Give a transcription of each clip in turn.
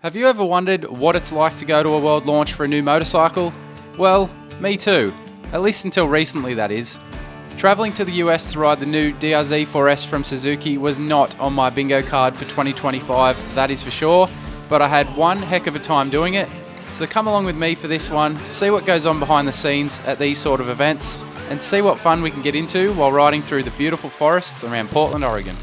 Have you ever wondered what it's like to go to a world launch for a new motorcycle? Well, me too. At least until recently, that is. Travelling to the US to ride the new DR-Z4S from Suzuki was not on my bingo card for 2025, that is for sure, but I had one heck of a time doing it. So come along with me for this one, see what goes on behind the scenes at these sort of events, and see what fun we can get into while riding through the beautiful forests around Portland, Oregon.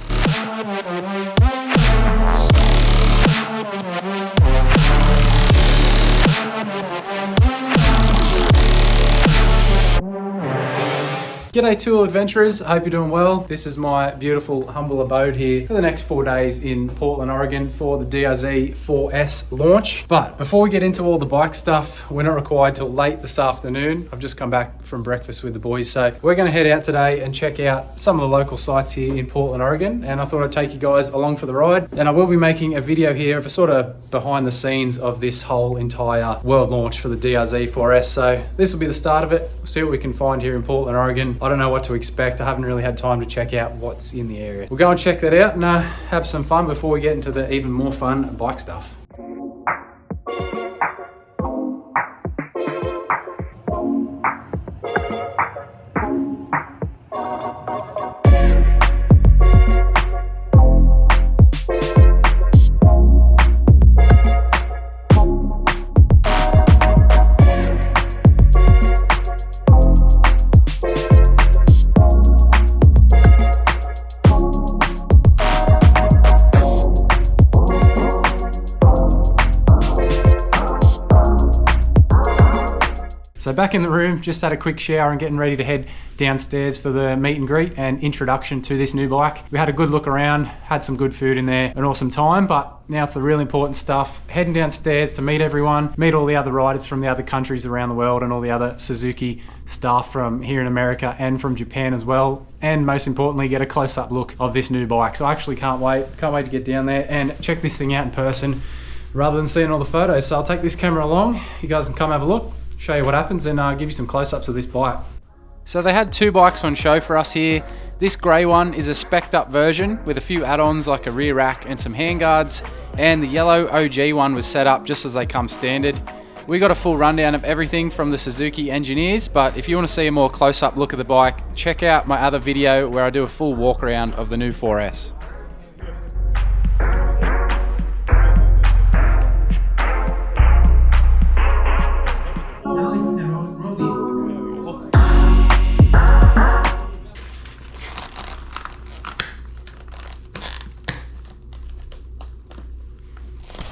G'day Tool Adventurers, I hope you're doing well. This is my beautiful, humble abode here for the next 4 days in Portland, Oregon for the DR-Z4S launch. But before we get into all the bike stuff, we're not required till late this afternoon. I've just come back from breakfast with the boys, so we're gonna head out today and check out some of the local sites here in Portland, Oregon. And I thought I'd take you guys along for the ride. And I will be making a video here of a sort of behind the scenes of this whole entire world launch for the DR-Z4S. So this will be the start of it. We'll see what we can find here in Portland, Oregon. I don't know what to expect. I haven't really had time to check out what's in the area. We'll go and check that out and have some fun before we get into the even more fun bike stuff. So back in the room, just had a quick shower and getting ready to head downstairs for the meet and greet and introduction to this new bike. We had a good look around, had some good food in there, an awesome time, but now it's the really important stuff. Heading downstairs to meet everyone, meet all the other riders from the other countries around the world and all the other Suzuki staff from here in America and from Japan as well. And most importantly, get a close-up look of this new bike. So I actually can't wait to get down there and check this thing out in person rather than seeing all the photos. So I'll take this camera along, you guys can come have a look, show you what happens, and give you some close-ups of this bike. So they had two bikes on show for us here. This grey one is a spec'd up version with a few add-ons like a rear rack and some handguards, and the yellow OG one was set up just as they come standard. We got a full rundown of everything from the Suzuki engineers, but if you want to see a more close-up look of the bike, check out my other video where I do a full walk around of the new 4S.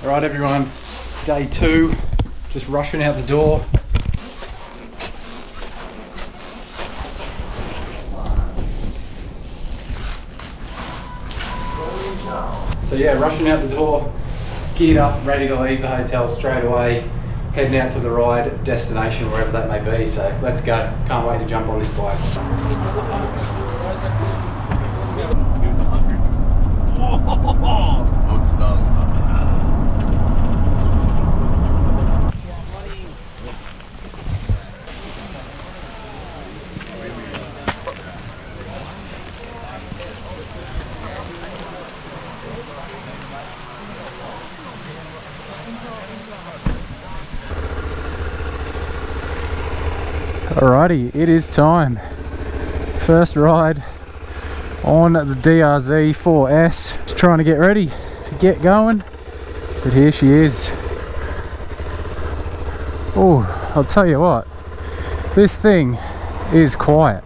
Alright everyone, day 2, just rushing out the door. So yeah, rushing out the door, geared up, ready to leave the hotel straight away, heading out to the ride destination, wherever that may be. So let's go, can't wait to jump on this bike. Alrighty, it is time. First ride on the DR-Z4S. Just trying to get ready to get going, but here she is. Oh, I'll tell you what, this thing is quiet,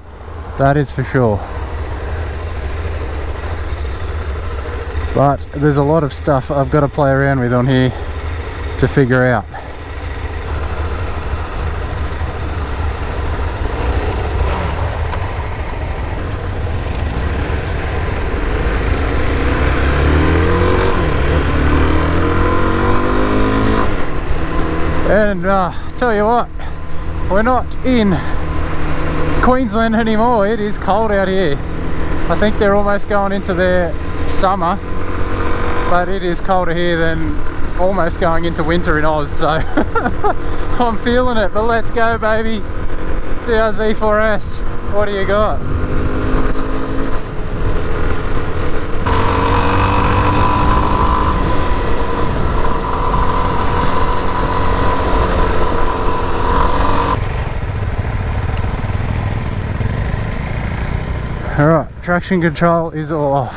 that is for sure. But there's a lot of stuff I've got to play around with on here to figure out. And tell you what, we're not in Queensland anymore. It is cold out here. I think they're almost going into their summer, but it is colder here than almost going into winter in Oz, so I'm feeling it. But let's go, baby. DR-Z4S, what do you got? traction control is off.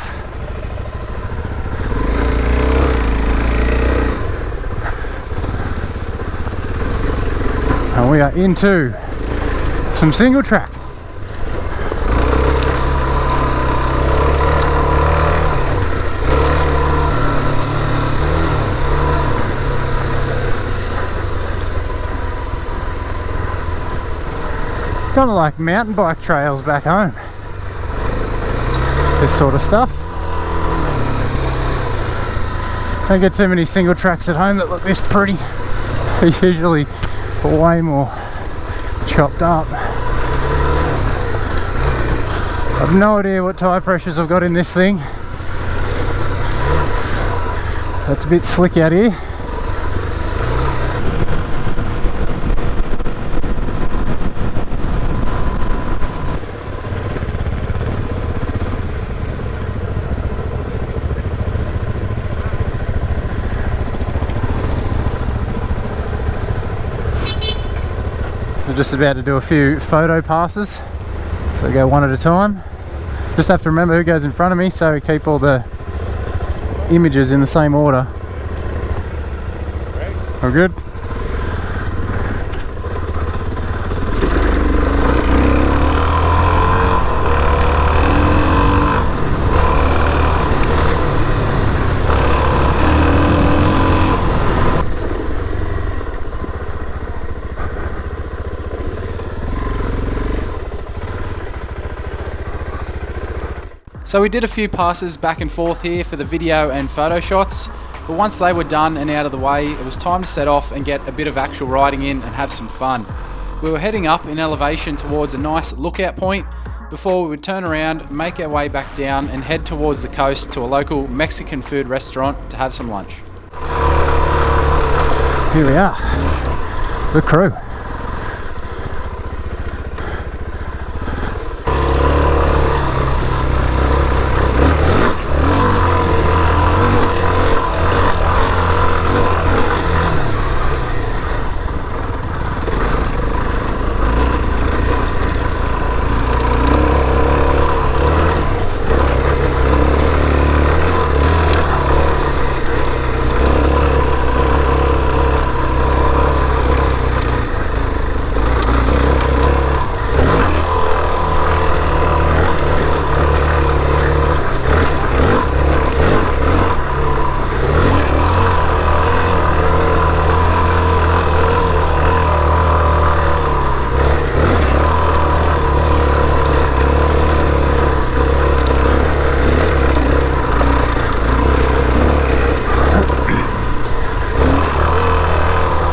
And we are into some single track. Kind of like mountain bike trails back home. This sort of stuff. Don't get too many single tracks at home that look this pretty. They're usually way more chopped up. I've no idea what tyre pressures I've got in this thing. That's a bit slick out here. Just about to do a few photo passes, so go one at a time. Just have to remember who goes in front of me, so we keep all the images in the same order. All good? So we did a few passes back and forth here for the video and photo shots, but once they were done and out of the way, it was time to set off and get a bit of actual riding in and have some fun. We were heading up in elevation towards a nice lookout point before we would turn around, make our way back down and head towards the coast to a local Mexican food restaurant to have some lunch. Here we are, the crew.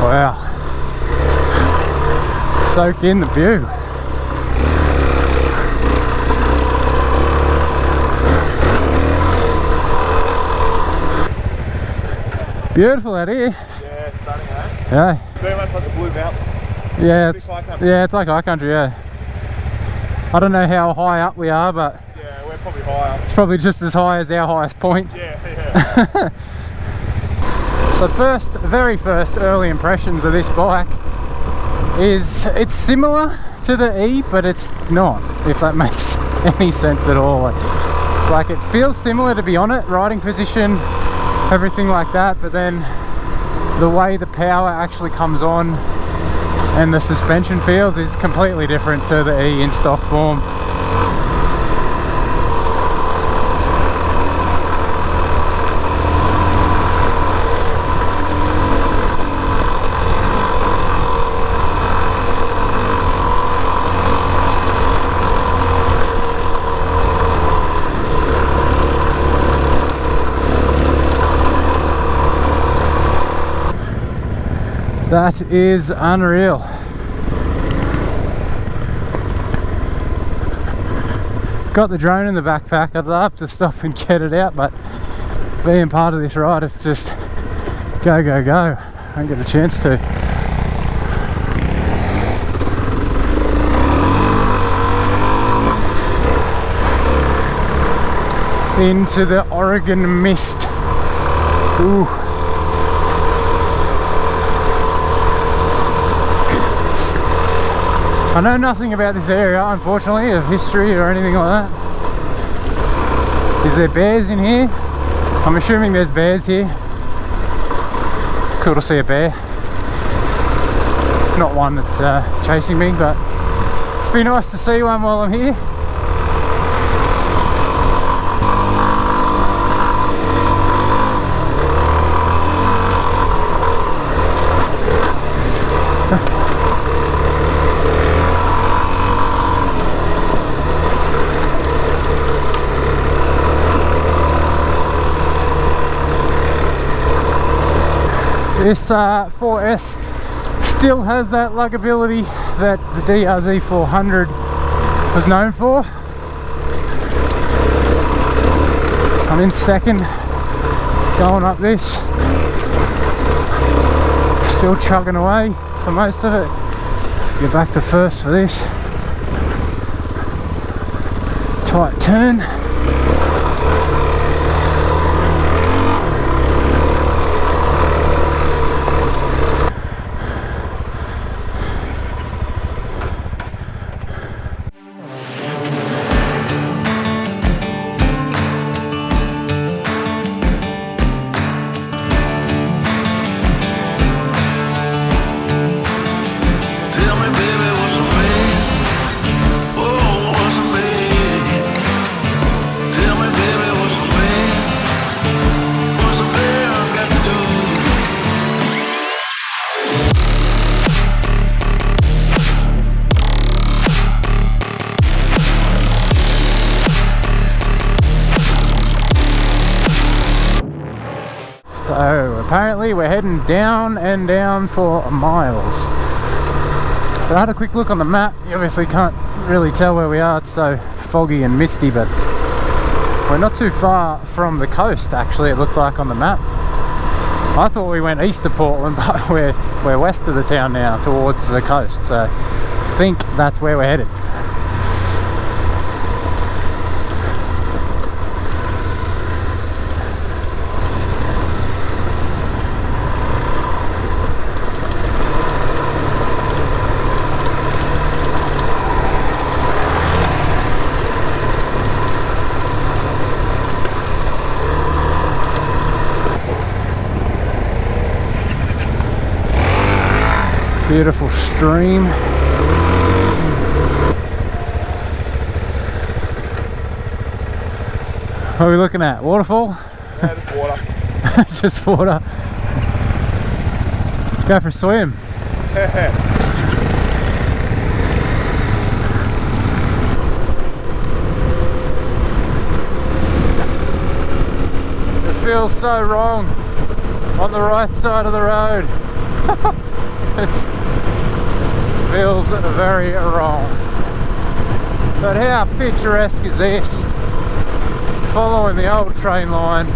Wow, soak in the view. Beautiful out here. Yeah, stunning, eh? Yeah. Very much like the Blue Mountains. Yeah, It's it's like high country, yeah. I don't know how high up we are, but Yeah, we're probably higher. it's probably just as high as our highest point. Yeah. So very first early impressions of this bike is it's similar to the E, but it's not, if that makes any sense at all. Like it feels similar to be on it, riding position, everything like that, but then the way the power actually comes on and the suspension feels is completely different to the E in stock form. That is unreal. Got the drone in the backpack. I'd love to stop and get it out, but being part of this ride, it's just go, go, go. I don't get a chance to. Into the Oregon mist. Ooh. I know nothing about this area, unfortunately, of history or anything like that. Is there bears in here? I'm assuming there's bears here. Cool to see a bear. Not one that's chasing me, but it'd be nice to see one while I'm here. This 4S still has that luggability that the DR-Z400 was known for. I'm in second, going up this, still chugging away for most of it. Let's get back to first for this. Tight turn. So apparently we're heading down and down for miles. But I had a quick look on the map. You obviously can't really tell where we are, it's so foggy and misty, but we're not too far from the coast actually, it looked like on the map. I thought we went east of Portland, but we're west of the town now towards the coast, so I think that's where we're headed. Beautiful stream. What are we looking at? Waterfall? Yeah, just water. Just water. Go for a swim. It feels so wrong on the right side of the road. It feels very wrong. But how picturesque is this? Following the old train line,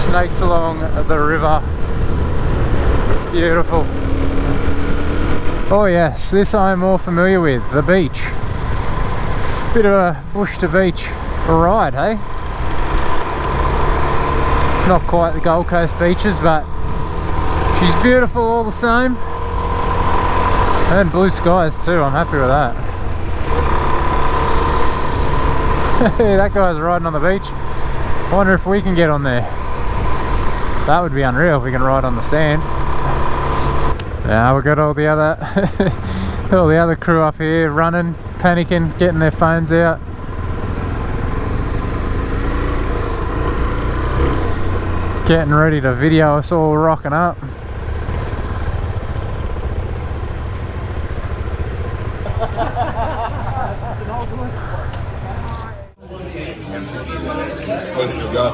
snakes along the river. Beautiful. Oh yes, this I'm more familiar with, the beach. Bit of a bush to beach ride, hey? It's not quite the Gold Coast beaches, but she's beautiful all the same. And blue skies too, I'm happy with that. That guy's riding on the beach. I wonder if we can get on there. That would be unreal if we can ride on the sand. Now we've got all the other all the other crew up here running, panicking, getting their phones out. Getting ready to video us all rocking up. Where did you go?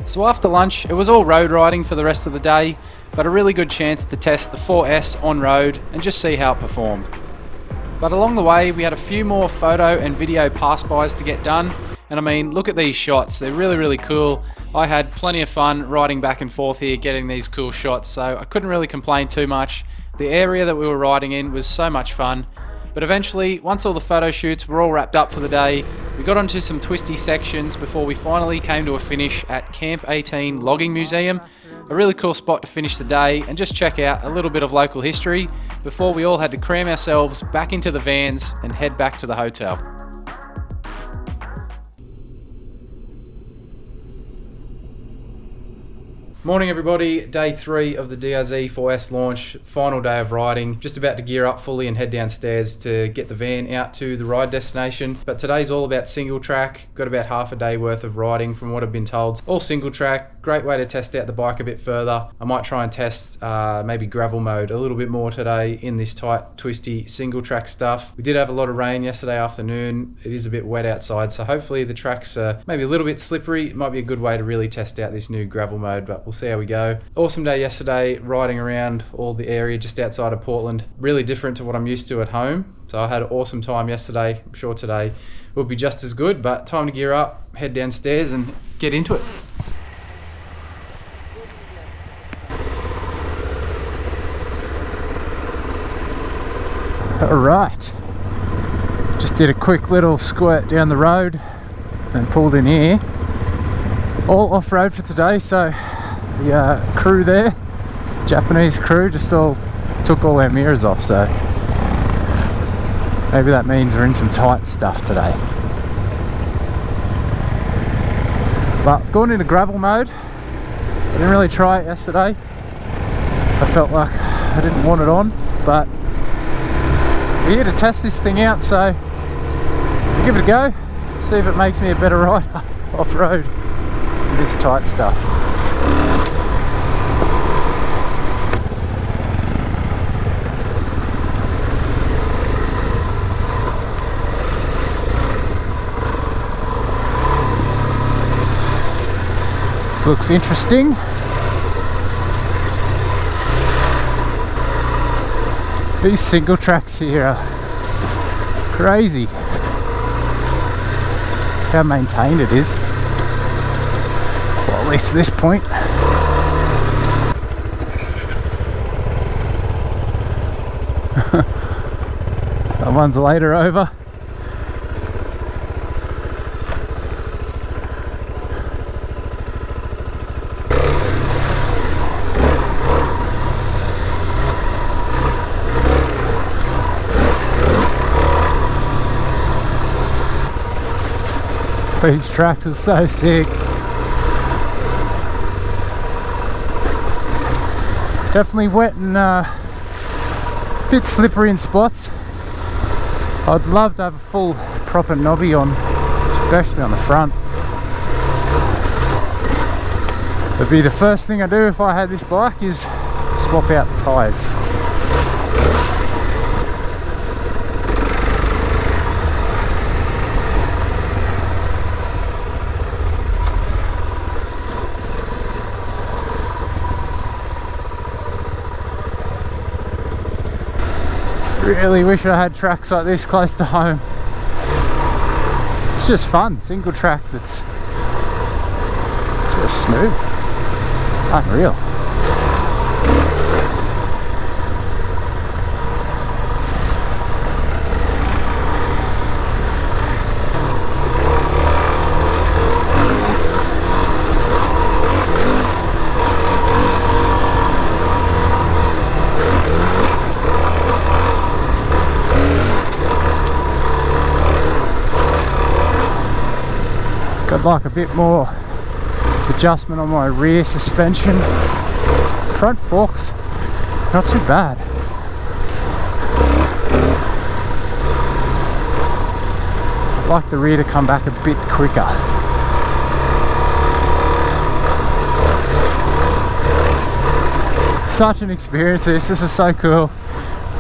So after lunch, it was all road riding for the rest of the day, but a really good chance to test the 4S on road and just see how it performed. But along the way, we had a few more photo and video pass-bys to get done, And I mean, look at these shots, they're really cool. I had plenty of fun riding back and forth here, getting these cool shots, so I couldn't really complain too much. The area that we were riding in was so much fun. But eventually, once all the photo shoots were all wrapped up for the day, we got onto some twisty sections before we finally came to a finish at Camp 18 Logging Museum. A really cool spot to finish the day and just check out a little bit of local history before we all had to cram ourselves back into the vans and head back to the hotel. Morning everybody, day 3 of the DR-Z4S launch, final day of riding, just about to gear up fully and head downstairs to get the van out to the ride destination. But today's all about single track, got about half a day worth of riding from what I've been told. All single track, great way to test out the bike a bit further. I might try and test maybe gravel mode a little bit more today in this tight, twisty single track stuff. We did have a lot of rain yesterday afternoon, it is a bit wet outside, so hopefully the track's maybe a little bit slippery. It might be a good way to really test out this new gravel mode, but we'll see how we go. Awesome day yesterday, riding around all the area just outside of Portland. Really different to what I'm used to at home. So I had an awesome time yesterday. I'm sure today will be just as good, but time to gear up, head downstairs and get into it. All right, just did a quick little squirt down the road and pulled in here. All off-road for today, so the crew there, Japanese crew, just all took all our mirrors off, so maybe that means we're in some tight stuff today. But I've gone into gravel mode. I didn't really try it yesterday. I felt like I didn't want it on, but we're here to test this thing out, so give it a go, see if it makes me a better rider off-road in this tight stuff. Looks interesting. These single tracks here are crazy. How maintained it is. Well, at least at this point. That one's later over. These tracks are so sick. Definitely wet and a bit slippery in spots. I'd love to have a full proper knobby on, especially on the front. It'd be the first thing I do if I had this bike, is swap out the tyres. Really wish I had tracks like this close to home. It's just fun, single track that's just smooth, unreal. Got like a bit more adjustment on my rear suspension. Front forks, not too bad. I'd like the rear to come back a bit quicker. Such an experience this is so cool.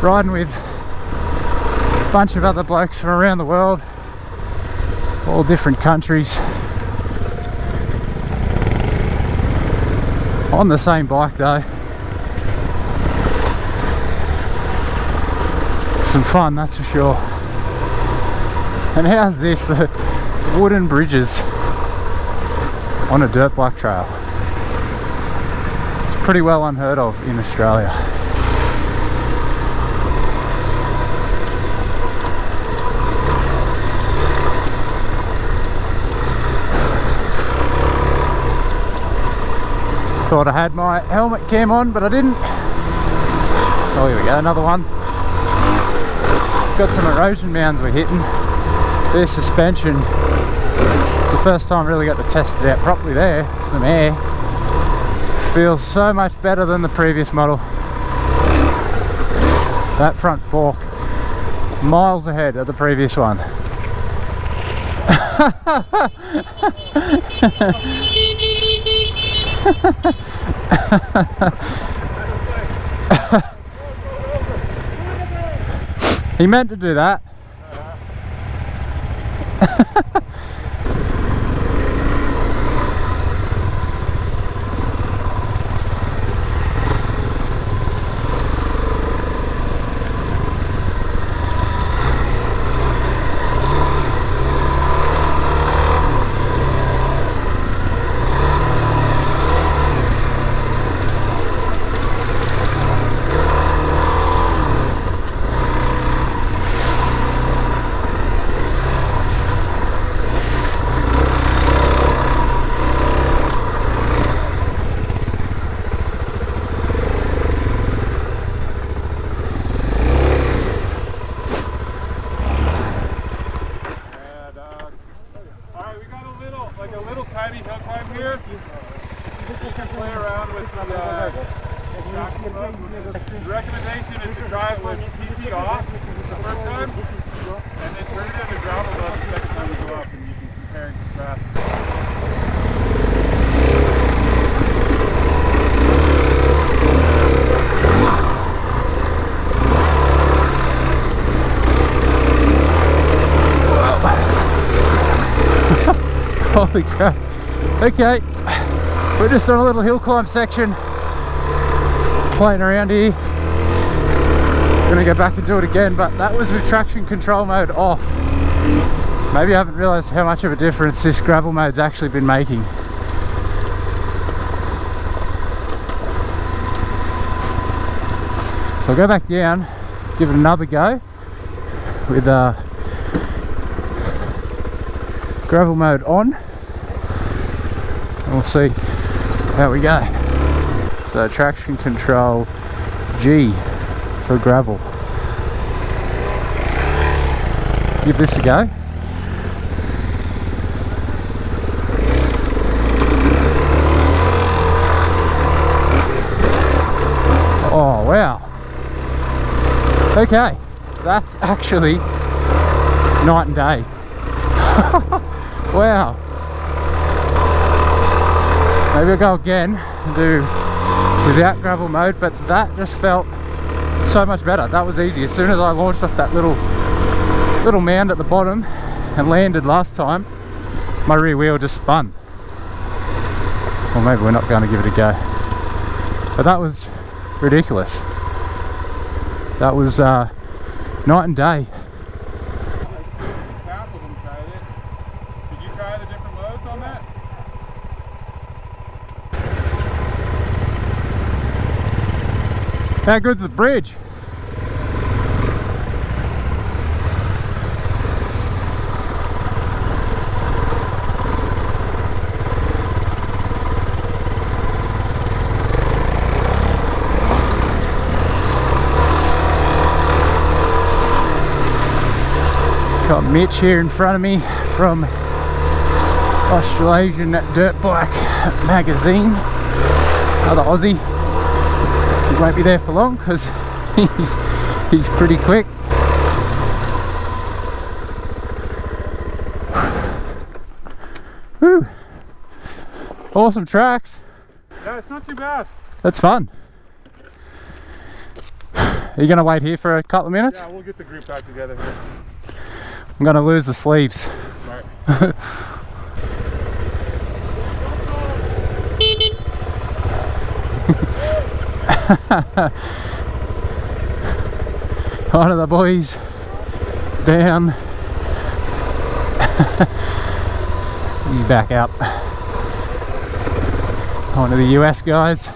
Riding with a bunch of other blokes from around the world, all different countries, on the same bike though. Some fun, that's for sure. And how's this? The wooden bridges on a dirt bike trail. It's pretty well unheard of in Australia. Thought I had my helmet cam on, but I didn't. Oh, here we go, another one. Got some erosion mounds we're hitting. Their suspension, it's the first time I really got to test it out properly there. Some air. Feels so much better than the previous model. That front fork, miles ahead of the previous one. He meant to do that. The recommendation is to drive with PT off the first time, and then turn it into gravel the second time you go up, and you can compare and contrast. Holy crap. Okay, we're just on a little hill climb section, playing around here. Gonna go back and do it again, but that was with traction control mode off. Maybe I haven't realized how much of a difference this gravel mode's actually been making. So I'll go back down, give it another go with gravel mode on, and we'll see how we go. So traction control G for gravel. Give this a go. Oh wow. Okay, that's actually night and day. Wow. Maybe I'll go again and do without gravel mode, but that just felt so much better. That was easy. As soon as I launched off that little mound at the bottom and landed last time, my rear wheel just spun. Or maybe we're not going to give it a go. But that was ridiculous. That was night and day. Did you try the different modes on that? How good's the bridge? Got Mitch here in front of me from Australasian Dirt Bike Magazine, another Aussie. He won't be there for long because he's pretty quick. Woo. Awesome tracks. Yeah, it's not too bad. That's fun. Are you going to wait here for a couple of minutes? Yeah, we'll get the group back together here. I'm going to lose the sleeves. Right. One of the boys down. He's back up. One of the US guys.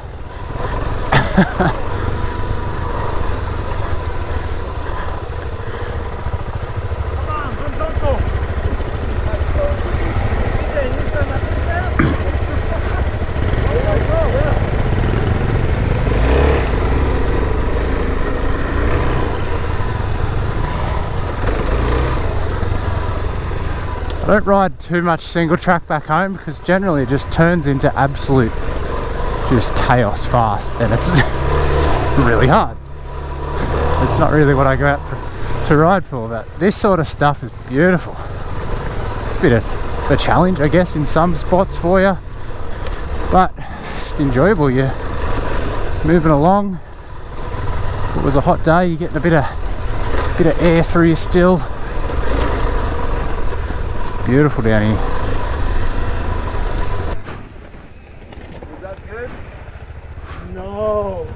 I don't ride too much single track back home because generally it just turns into absolute just chaos fast, and it's really hard. It's not really what I go out to ride for, but this sort of stuff is beautiful. Bit of a challenge, I guess, in some spots for you, but just enjoyable. You're moving along. If it was a hot day, you're getting a bit of air through you still. Beautiful down here. Was that good? No.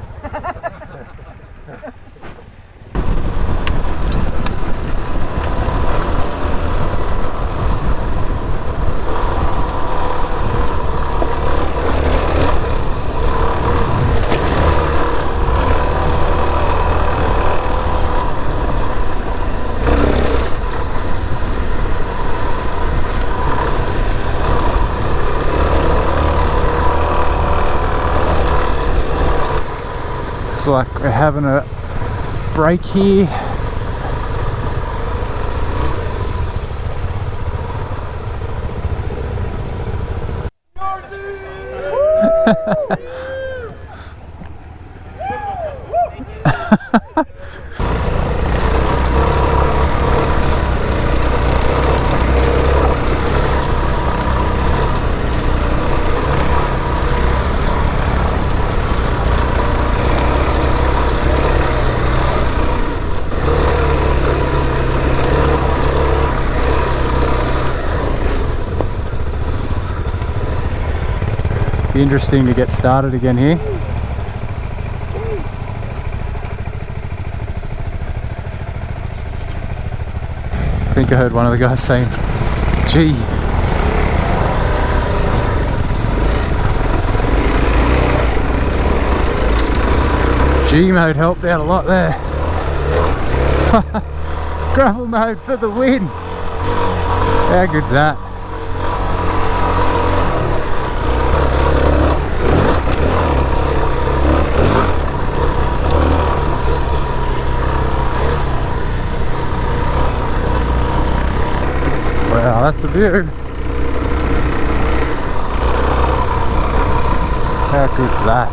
Looks like we're having a break here. Be interesting to get started again here. I think I heard one of the guys saying, "Gee." G mode helped out a lot there. Gravel mode for the win. How good's that? Wow, that's a view. How good's that?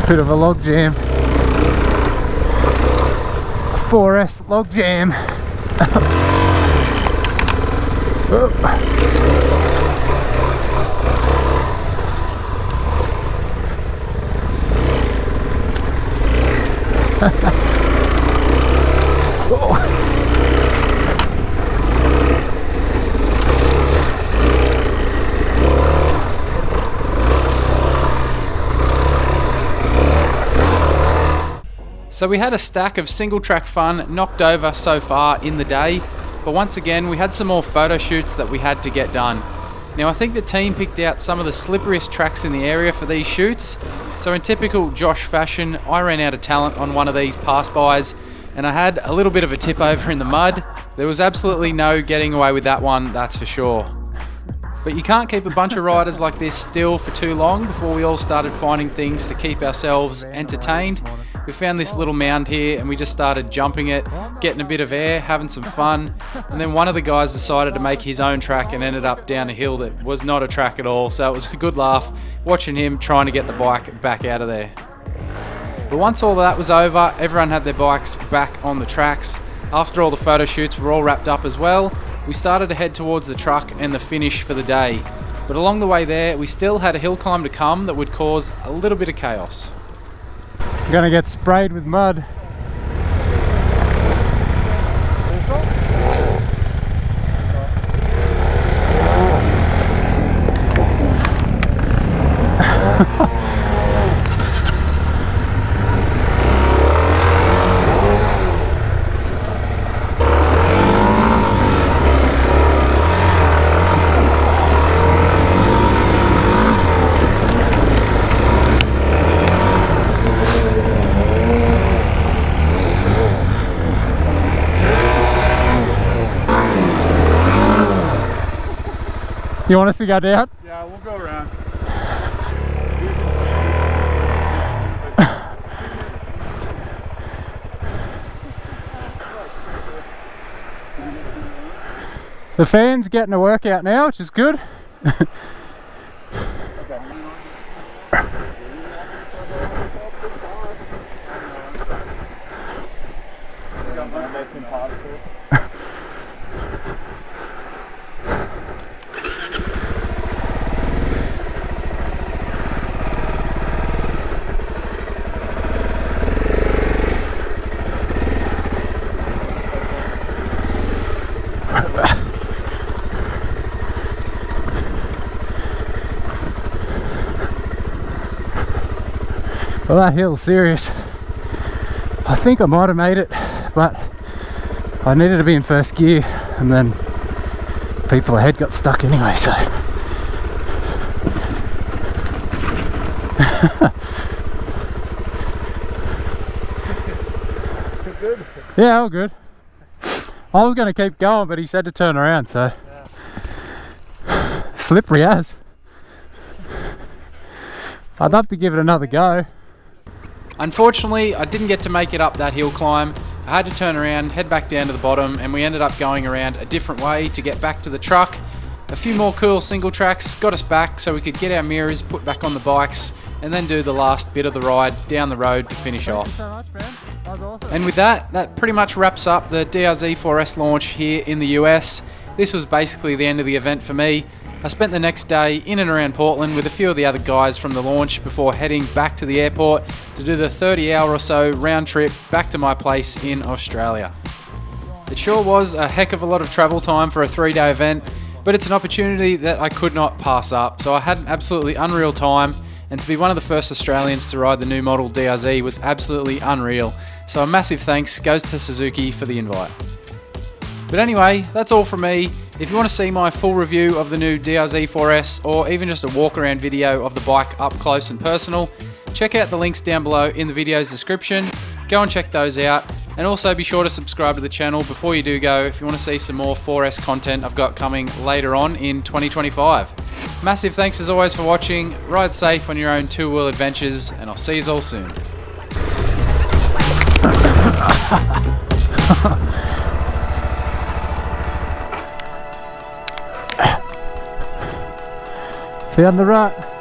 Bit of a log jam. 4S log jam. Oh. Oh. So we had a stack of single track fun knocked over so far in the day, but once again we had some more photo shoots that we had to get done. Now I think the team picked out some of the slipperiest tracks in the area for these shoots, so in typical Josh fashion I ran out of talent on one of these pass-bys and I had a little bit of a tip over in the mud. There was absolutely no getting away with that one, that's for sure. But you can't keep a bunch of riders like this still for too long before we all started finding things to keep ourselves entertained. We found this little mound here and we just started jumping it, getting a bit of air, having some fun, and then one of the guys decided to make his own track and ended up down a hill that was not a track at all, so it was a good laugh watching him trying to get the bike back out of there. But once all that was over, everyone had their bikes back on the tracks. After all the photo shoots were all wrapped up as well, we started to head towards the truck and the finish for the day. But along the way there, we still had a hill climb to come that would cause a little bit of chaos. I'm gonna get sprayed with mud. You want us to go down? Yeah, we'll go around. The fan's getting a workout now, which is good. Well, that hill's serious. I think I might have made it, but I needed to be in first gear, and then people ahead got stuck anyway, so. Good? Yeah, all good. I was going to keep going, but he said to turn around, so. Yeah. Slippery as. I'd love to give it another go. Unfortunately, I didn't get to make it up that hill climb. I had to turn around, head back down to the bottom, and we ended up going around a different way to get back to the truck. A few more cool single tracks got us back so we could get our mirrors put back on the bikes and then do the last bit of the ride down the road to finish off. Thank you so much, man. That was awesome. And with that, that pretty much wraps up the DR-Z4S launch here in the US. This was basically the end of the event for me. I spent the next day in and around Portland with a few of the other guys from the launch before heading back to the airport to do the 30-hour or so round trip back to my place in Australia. It sure was a heck of a lot of travel time for a 3-day event, but it's an opportunity that I could not pass up, so I had an absolutely unreal time, and to be one of the first Australians to ride the new model DR-Z was absolutely unreal, so a massive thanks goes to Suzuki for the invite. But anyway, that's all from me. If you want to see my full review of the new DR-Z4S, or even just a walk around video of the bike up close and personal, check out the links down below in the video's description. Go and check those out, and also be sure to subscribe to the channel before you do go if you want to see some more 4S content I've got coming later on in 2025. Massive thanks as always for watching, ride safe on your own two-wheel adventures, and I'll see you all soon. Found the rut.